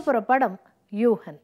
போற படம் யூஹன்.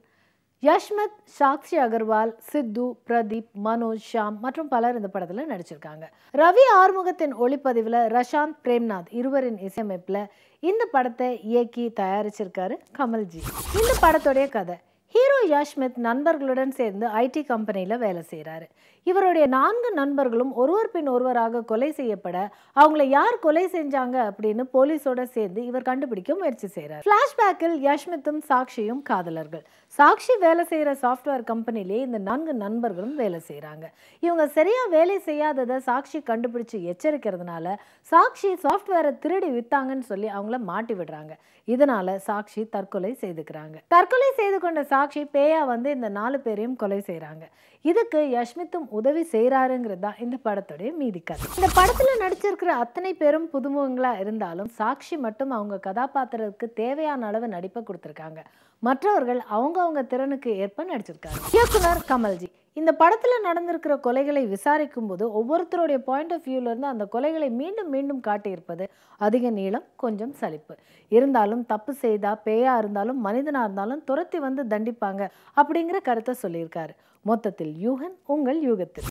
யஷ்மித், சாக்ஷி அகர்வால், சித்து, பிரதீப், மனோஜ், ஷாம் மற்றும் பலர் இந்த படத்துல நடிச்சிருக்காங்க. ரவி ஆறுமுகத்தின் ஒளிப்பதிவுல ரஷாந்த் பிரேம்நாத் இருவரின் இசையமைப்புல இந்த படத்தை இயக்கி தயாரிச்சிருக்காரு கமல்ஜி. இந்த படத்துடைய கதை, ஹீரோ யஷ்மித் நண்பர்களுடன் சேர்ந்து ஐடி கம்பெனியில வேலை செய்யறாரு. இவருடைய 4 நண்பர்களும் ஒருவர் பின் ஒருவராக கொலை செய்யப்பட அவங்கள யார் கொலை செஞ்சாங்க அப்படின்னு போலீஸோட சேர்ந்து இவர் கண்டுபிடிக்க முயற்சி செய்யறாரு. பிளாஷ்பேக்கில் யஷ்மித்தும் சாக்ஷியும் காதலர்கள். சாக்ஷி வேலை செய்யற சாஃப்ட்வேர் கம்பெனிலேயே இந்த 4 நண்பர்களும் வேலை செய்யறாங்க. இவங்க சரியா வேலை செய்யாததை சாக்ஷி கண்டுபிடிச்சு எச்சரிக்கிறதுனால சாக்ஷி சாஃப்ட்வேரை திருடி வித்தாங்கன்னு சொல்லி அவங்கள மாட்டி விடுறாங்க. இதனால சாக்ஷி தற்கொலை செய்துக்கிறாங்க. தற்கொலை செய்து கொண்ட சாக்ஷி பேயா வந்து இந்த 4 பேரையும் கொலை செய்யறாங்க. இதுக்கு யஷ்மித்தும் உதவி செய்யறாருங்கிறது தான் இந்த படத்துடைய மீதி கதை. இந்த படத்துல நடிச்சிருக்கிற அத்தனை பேரும் புதுமுகங்களா இருந்தாலும் சாக்ஷி மட்டும் அவங்க கதாபாத்திரத்துக்கு தேவையான அளவு நடிப்பை கொடுத்திருக்காங்க. மற்றவர்கள் அவங்க திறனுக்கு ஏற்ப நடிச்சிருக்காங்க. இயக்குனர் கமல்ஜி இந்த படத்துல நடந்திருக்கிற கொலைகளை விசாரிக்கும் போது ஒவ்வொருத்தருடைய பாயிண்ட் ஆஃப் வியூல இருந்து அந்த கொலைகளை மீண்டும் மீண்டும் காட்டியிருப்பது அதிக நீளம், கொஞ்சம் சலிப்பு. இருந்தாலும் தப்பு செய்தா பேயா இருந்தாலும் மனிதனா இருந்தாலும் துரத்தி வந்து தண்டிப்பாங்க அப்படிங்கிற கருத்தை சொல்லியிருக்காரு. மொத்தத்தில் யூஹன் உங்கள் யூகத்தில்.